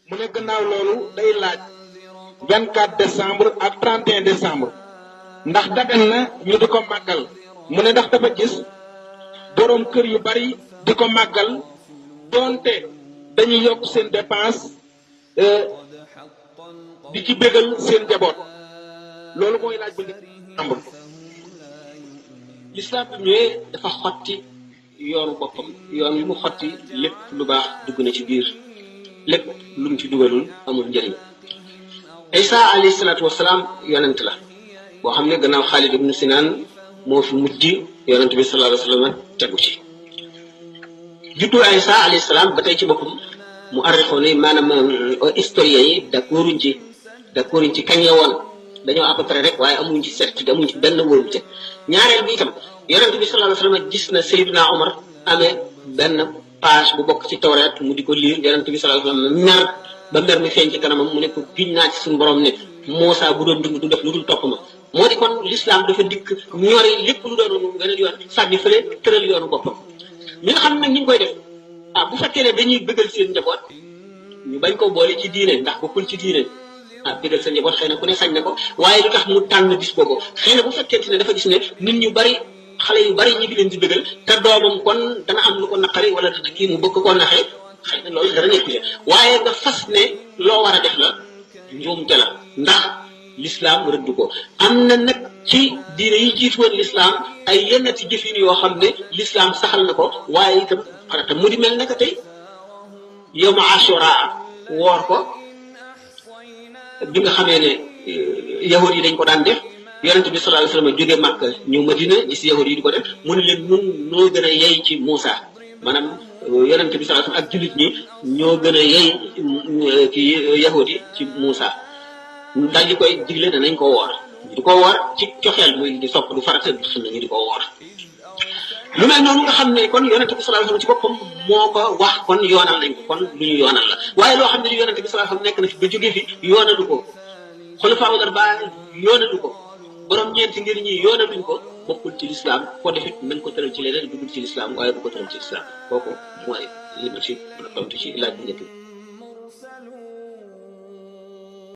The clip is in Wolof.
mu ne gannaaw loolu day laaj 24 décembre ak 31 décembre ndax dagan na ñu di ko màggal mu ne ndax dafa gis boroom kër yu bari di ko màggal doonte dañuy yokk seen dépense di ci bégal seen njaboot loolu mooy laaj bu njëkk décembre. lislaam bi ñëwee dafa xotti yoonu boppam yoon wi mu xotti lépp lu baax dugg na ci biir lépp lu mu ci dugalul amul njëriñ. Isa alayhi salaatu wasalaam yonent la boo xam ne gannaaw Xaalid ibnu Sinaan moo fi mujj yonent bi sallallahu alayhi wa sallam tegu ci. juddu Isa alayhi salaam ba tey ci boppam mu arrixoo ne maanaam historien yi d'accorduñ ci kañ la woon dañoo à peu près rek waaye amuñ ci certitude amuñ ci benn wóorute. ñaareel bi itam yonent bi sallallahu alayhi wa sallam gis na Seydina Omar amee benn page bu bokk ci tawreet mu di ko liir yonent bi sallallahu alayhi wa sallam mer ba mer mi feeñ ci kanamam mu ne ko giñ naa ci suñu borom ne Muusaa bu doon dund du def lu dul topp ma. moo di kon l'islam dafa dikk ñori lépp lu doon beneen yoon sànni fële tëral yoonu boppam. ñi nga xam nag ñu ngi koy def bu fekkee ne dañuy bëggal seen njaboot ñu bañ ko boole ci diine ndax bokkul ci diine bëggal seen njaboot xëy na ku ne sañ na ko waaye lu tax mu tànn bis boobu xëy na bu fekkente ne dafa gis ne nit ñu bari xale yu bari ñi ngi leen di bëggal te doomam kon dana am lu ko naqari wala dana kii mu bëgg koo naxee xëy na loolu dara nekku ci waaye nga fas ne loo war a def la njuumte la ndax l'islam rëdd ko. am na nag ci diine yi jiitu woon l'islam ay yenn ci jëfin yoo xam ne l'islam saxal na ko waaye itam farata mu di mel naka tey yawma ashura woor ko bi nga xamee ne yahud yi dañ ko daan def yonent bi sallallahu alayhi wasallam jóge Makka ñëw Madina gis yahud yi di ko def mu ne leen nun noo gën a yey ci Muusa maanaam yonent bi sallallahu alayhi wasallam ak jullit ñi ñoo gën a yey ci yahud yi ci Muusa daal di koy digle danañ ko woor di ko woor ci coxeel muy di sopp du farata xam nañu di ko woor lu mel noonu nga xam ne kon yonent bi sallallahu alayhi wasallam ci boppam moo ko wax kon yoonal nañ ko kon lu ñu yoonal la waaye loo xam ne li yonent bi sallallahu alayhi wasallam nekk na fi ba jógee fi yoonalu ko xulafaa arbaa yoonalu ko borom ñeenti ngir ñi yoonaluñ ko bokkul ci lislaam ko defit nañ ko tëral ci leneen dugul ci lislaam waaye bu ko tëral ci lislaam kooku mooy li ma ci mën a tontu ci laaj bu njëkk